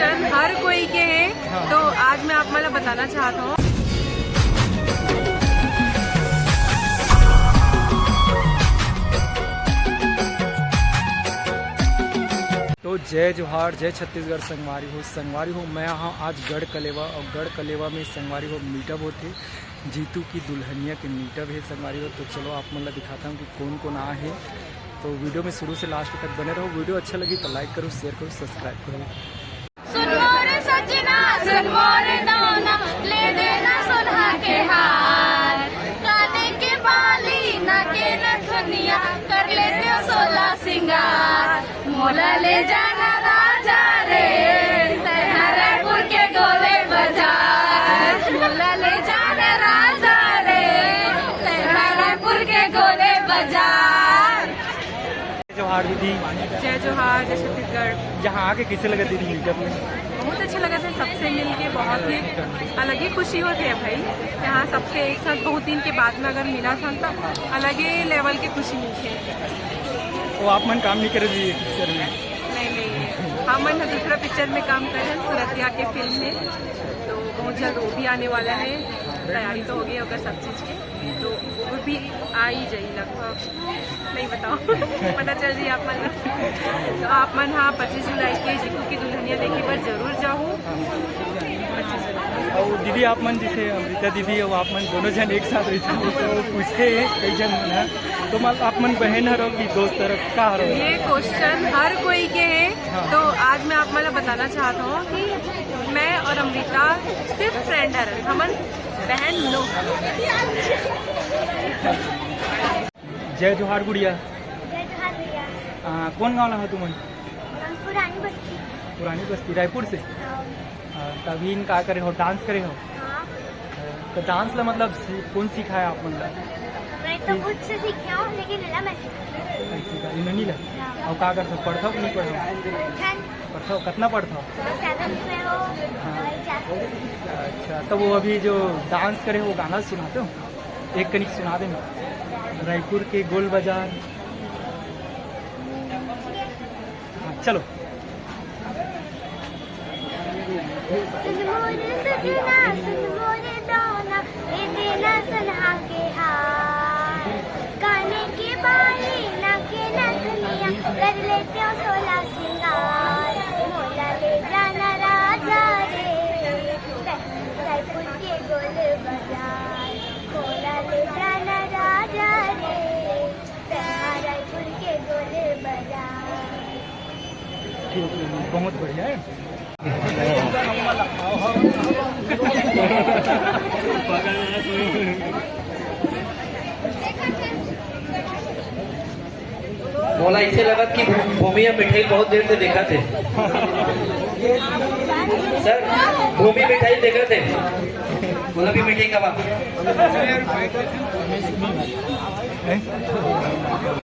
Question हर कोई के हैं, तो आज मैं आप मला बताना चाहता हूँ। तो जय जोहार, जय छत्तीसगढ़। संगवारी हो मैं यहाँ आज गढ़ कलेवा, और गढ़ कलेवा में संगवारी हो मीटअप होते, जीतू की दुल्हनिया के मीटअप है संगवारी हो। तो चलो आप मतलब दिखाता हूँ कि कौन कौन आ है। तो वीडियो में शुरू से लास्ट तक बने रहो। वीडियो अच्छा लगी तो लाइक करो, शेयर करो, सब्सक्राइब करो। सुन मोरे सजना, सुन मोरे दाना, ले देना सुनहा के हार, काने के बाली नाके नथुनिया, कर लेते हो 16 सिंगार, मोला ले जाना राजा रे रायपुर के गोले बाजार, मोला ले जाना राजा रे रायपुर के गोले बाजार। जोहार दीदी। जय जोहार, जय छत्तीसगढ़। यहाँ आके कैसे लगा दीदी मीटअप में? बहुत अच्छा लगा था, सबसे मिलके बहुत ही अलग ही खुशी होती है भाई। यहाँ सबसे एक साथ बहुत दिन के बाद में अगर मिला था तो अलग ही लेवल की खुशी मिलती है। तो आप मन काम नहीं कर रही पिक्चर में? नहीं, हम मन दूसरा पिक्चर में काम कर रहे हैं, सूरतिया के फिल्म में। तो बहुत जल्द वो भी आने वाला है, तैयारी तो हो गई अगर सब चीज़ की, तो वो भी आ ही जाए लगभग, नहीं बताओ पता चल रही आप मन। तो आप मन हाँ 25 जुलाई के जीतू की दुल्हनिया देखे पर जरूर जाऊँ। और दीदी आप मन जैसे अमृता दीदी और आप मन दोनों जन एक साथ रहते हैं, तो पूछते हैं कई जन है, तो आप मन बहन हरो कि दोस्त तरफ का हरो? ये क्वेश्चन हर कोई के हैं, तो आज मैं आप मला बताना चाहता हूँ कि मैं और अमृता सिर्फ फ्रेंड है, हमन बहन नो। जय जोहार गुड़िया। जय जोहार भैया। कौन गाँव है तुम? पुरानी बस्ती। पुरानी बस्ती रायपुर से। तभी इन का करे हो, डांस करे हो? हाँ। तो डांस ला मतलब कौन सिखाया आप मतलब? मैं तो खुद से सीखा हूँ, लेकिन नला मैं सीखा। नहीं ला और का करते हो? पढ़ता हो कि नहीं पढ़ता? पढ़ता हो? कितना पढ़ता हो? 7th में हो। अच्छा, तो वो अभी जो डांस करे वो गाना सुनाते हो? एक कनिक सुना दे। रायपुर के गोल बाजार। हाँ चलो। सुन मोरे सजना, सुन मोरे दाना, ले देना सुनहा के हार, काने के बाली नाके नथुनिया, कर लेते हो 16 सिंगार, मोला ले जाना राजा रे रायपुर के गोल बाजार, मोला ले जाना राजा रे रायपुर के गोल बाजार। ठीक है, बहुत बढ़िया है। मोला इसे लगा कि भूमि मिठाई बहुत देर से देखा थे सर, भूमि मिठाई देखा थे, बोला भी मिठाई कब